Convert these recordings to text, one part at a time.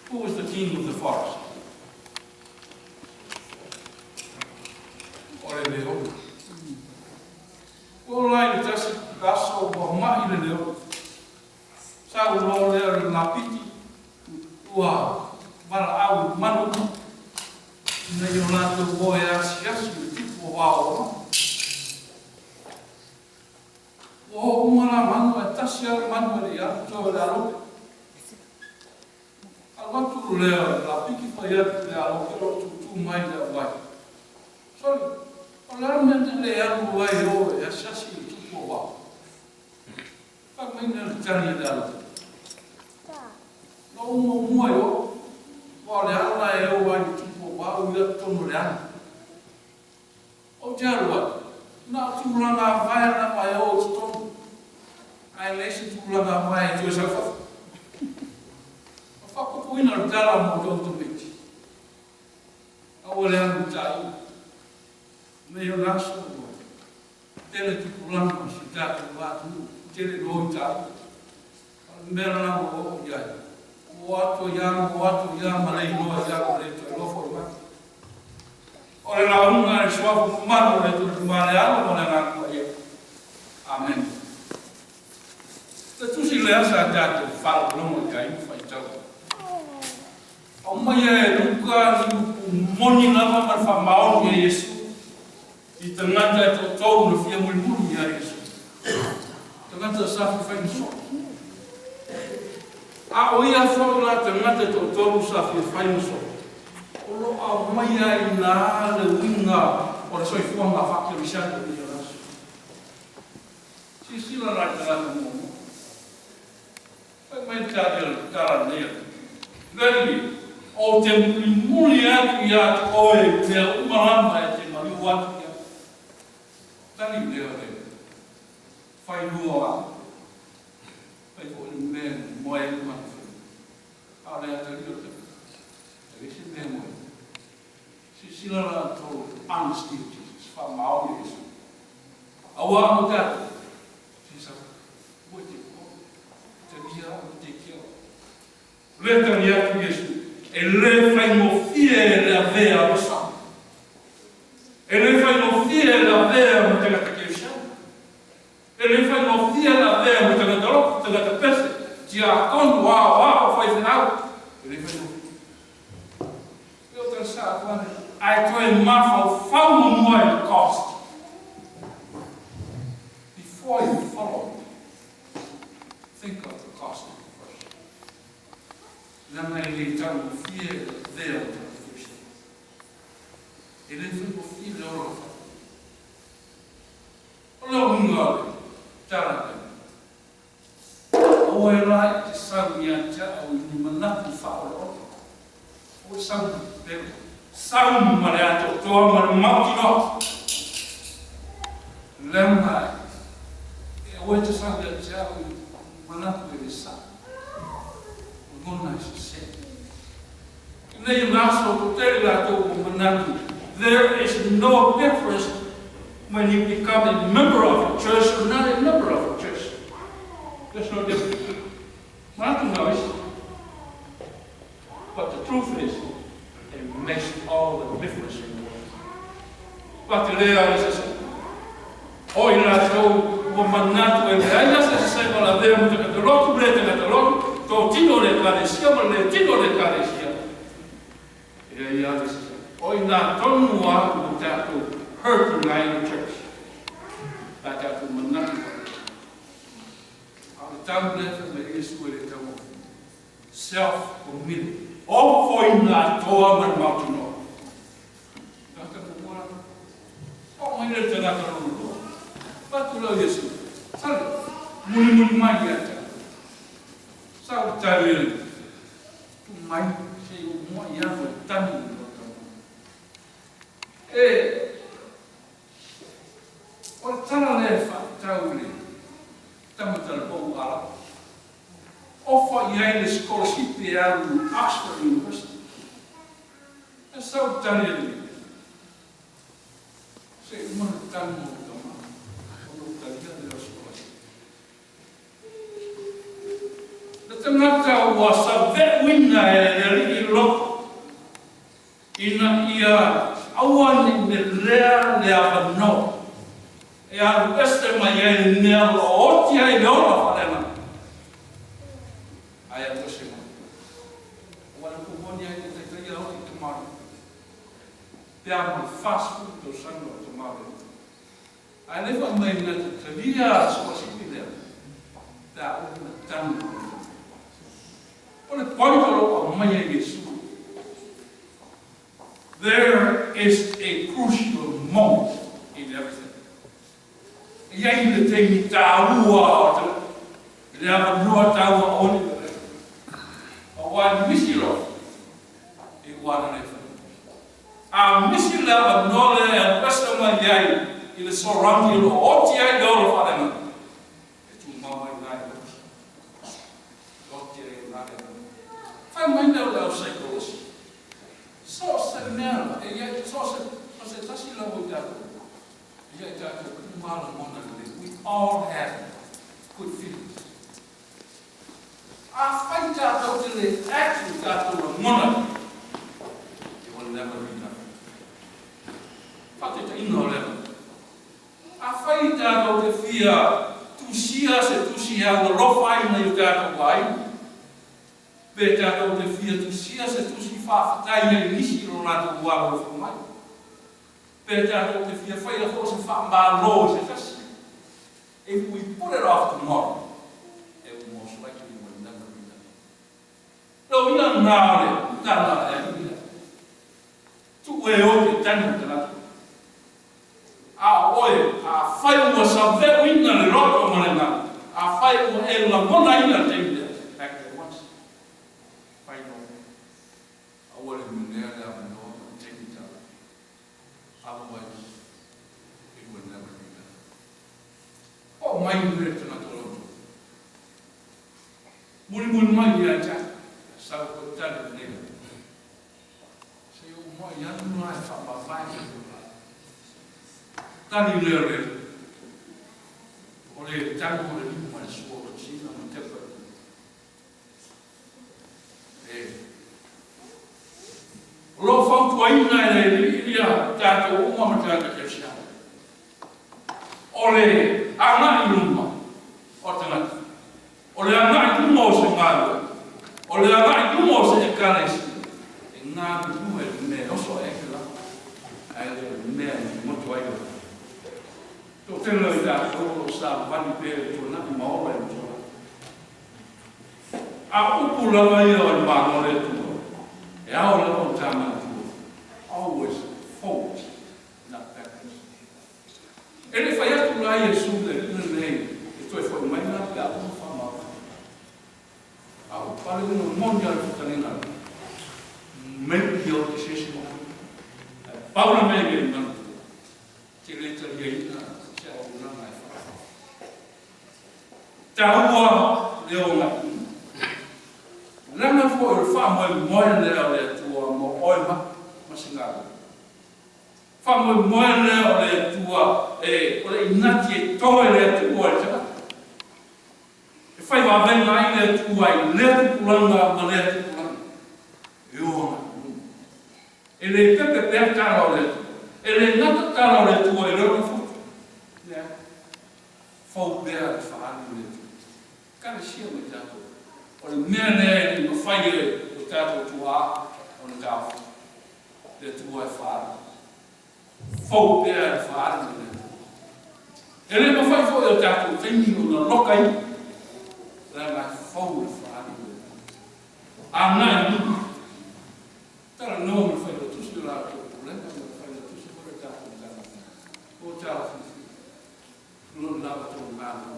Who was the king of the forest? Ore leo. O lai le tasi aso wa mai le leo. Sa ulo le na piti. Ua mala au manu. Na yo na to boy asi tipo wao. O mala manu tasi al manu le ya to la ro. Watu leo la piki pa ya le alo kero tu mai da vai. Sorry. Ola mente le alo vai o ya sasi tu po wa. Pa mai na tani da lo. No mo mo yo. Wa le ala e o vai tu po wa o ya to no le ana. O jarwa. Na tu langa vai na pa o sto. Ai lesi tu langa vai tu sa fa. Wina tala mo do to bit. Awale ang tai. Me yo naso. Tele tu pulang si ta wa tu tele do tai. Mera mo ya. Watu ya malai no ya ko le to lo fo ma. Ora la unga shwa ma mo le tu ma le alo mo na ko ye. Amen. Tu si le asa ta tu fa lo mo kai fa tau. O mai e luka ni moni lava mar fa maon ye Yesu. I tangata e to tau na fia muli ya Yesu. Tangata sa fa fa so. A o ia fo la tangata to tau sa fa so. O lo a mai ai na le winga o so i fo nga fa ke bisa de ya Yesu. Si sila la tangata mo. Fa mai ta de kara ne. Gari o te muli atu ia oe te umarama e te mariu atu ia. Tani leo re. Whai lua a. Whai ko ni me moe e kumana whi. A lea te rio te. Te resi me moe. Si sila la tō honesty of Jesus. Wha mao i Yesu. Awa mo te atu. Si sa. Moe te ko. Te ria o te kia. Leta ni atu Yesu. E le fai mo fie le avea o sa. E le fai mo fie le avea mo te gata keusha. E le fai mo fie le avea mo te gata loko, te gata pese. Ti a kondu o fai whenau. E le fai mo fie. E o te sa kwane. Ai koe mafau fau mo mua i the cost. Before you follow me, think of the cost. Lama e le tau fie vea o tau fushi. E le fuko fie le oro fa. O leo unga tara te. O e rai te sau i anta au i ni manatu fa o leo. O sau te sau mare ato toa mare mauti no. Lama e o e te sau i anta au i manatu e le sa. There is no difference when you become a member of a church or not a member of a church. There's no difference. But the truth is, it makes all the difference in the world. But the reality is, oh, you know, womanatu e ai se sai la vera mo te katoloku blete katoloku. Tō tino le karesia, ma le tino le karesia. E ai ate se. O i nā tonu aku o tātou hurt ngai in the church. Tā tātou manaki. A le tāmu lefa me Yesu e le tau. Self-committed. O foi nā toa mara mauti no. Tātou mua. O mai le te naka ruru. Patu lau Yesu. Sale. Muni mai ata. Sau tari tu mai se o mo ia foi tani no tamo. E o tana le fa tauli tamo tala po ala. Offer ia le scholarship e a Oxford University. E sau tari se mo tamo tamo. O tari de la scholarship. tangata ua sa ve'uina e ri'i loko. Ina ia awan ne lea whanau. E a peste mai e nea lo oti ai leola whanena. Ai a tose mai. Wana kumoni ai te tei au ki te mari. Pea mai fast food to sango te mari. Ai lewa mai na te lia soa sipi lea. Pea o na tanu. Ole pointolo o mai e Yesu. There is a crucial moment in everything. Iai le te mi tāua o te le ama nua tāua o ni le o wai misilo i wana nei whanu. A misilo ama nole e pesta mai iai i le sorangi lo oti ai le olo whanenga. E tu mawai nai le oti ai nai le whai mai neu leo psychology. So se mea, e iai so se tasi la mo i tātou. Iai tātou kumala mona le. We all have good feelings. A whai tātou te le atu tātou la mona. It will never be done. Whate te ino lewa. A whai tātou te whia tusia se tusia o rofai na i tātou wai. Pe tātou te whia tusia se tusi whawhatai na i nisi ro nātou wā o whamai. Pe tātou te whia whai la whose whaambā lo se tasi. If we put it off tomorrow, it will most likely will never be done. No, we don't know it. Not that. Tu e o te tanu te natu. A oe, a whai ua sa ve'uina le roto manena. A whai ua e la mona ina te ina. Back there once. Whai no. A ua le munea le ama no, te ina. Otherwise, it will never be done. O mai mure tana tolo. Mun mai ia ta. Sa ko tana ne. Se o mai anu mai fa ba vai. Tani le. O le tango le ni mai so o sina mo te pa. Lo fa tu ai na le ia ta to o ma ta te sia. Ole ana i luma o tangata. Ole ana i luma o se ngāua. Ole ana i luma o se e kānesi. E ngā luma e me oso e ke la. Ai le mea i motu ai la. Tō tēnā i tā kōro sa wani pēre tō naki maora i tōra. A upu lawa ia o i māngore tūra. E ao lawa o tāma tūra. Always focus. Ele whai atu la Yesu le ina nei, e toi whai mai ngā te atu whamau. Au pare unu monja le whakanina. Mei ki o te sesi mo. Paula mei ke ngana. Te le tari e ina, se au una ngai whaka. Ta ua leo ngā. Lana fo e wha moe leo le tua mo oima masingaro. Whamoe moe leo le tua o le inati e toe le tua e tera. E whai wawenga i le tua i le tukulanga ma le tukulanga. E ona. E le pepe pea tara o le tua. E le nata tara o le tua e reo futu. Nea. Whau pea e whaani le tua. Kare sia me tātou. O le mea nea ni ma whai e o tātou tua o le tāwha. Le tua e whaani. Fou pēr whaare me. E le mawhai fo e o tātou whaini o na lokai. Rā ngai fou e whaare me. A ngai ni. Tara noa me whai o tusi o rā tō. Lenga me whai o tusi o re tātou tātou. O tātou whiwhi. Lona lawa tō ngāna.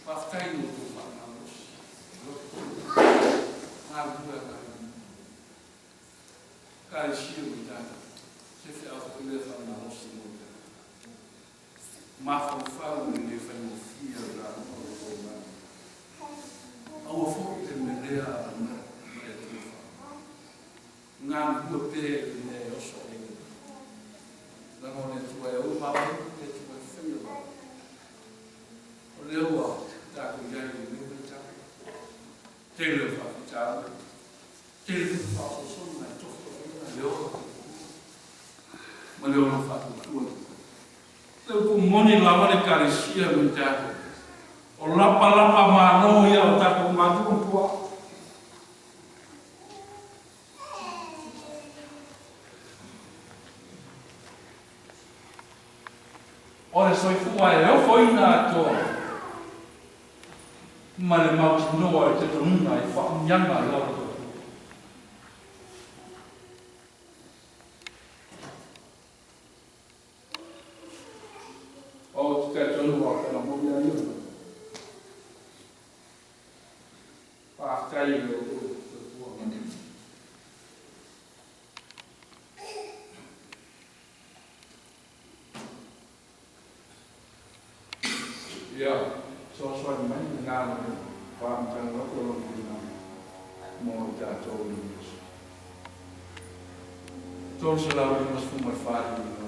Whaftai no tō whanamos. Ngā rua ngā. Kāre shio i tātou. Se fe au ko le fa na rosi mo. Ma fa fa ni le fa no fia la no ko ma. Au fo te me le a na le tu fa. Nga ku pe ne o so e. La mo le tu e o ma te tu e fe yo. O le o ta ku ya ni le ta. Tele whakatau. Tele whakatau na toko na leo. Ma leo na whakatau. Leo ku moni lawa le karisia me tātou. O lapa mano ia o tātou mātua pua. O le soifua e o foina atoa. Ma le mauti noa e te tonuna e whaamianga i lawa. O te tonua ka na moni a iona. Pātai o ia, so mai ngā whaamtanga o koro ki ngā mō tātou ni. Tōru se lau i mas fumai whāri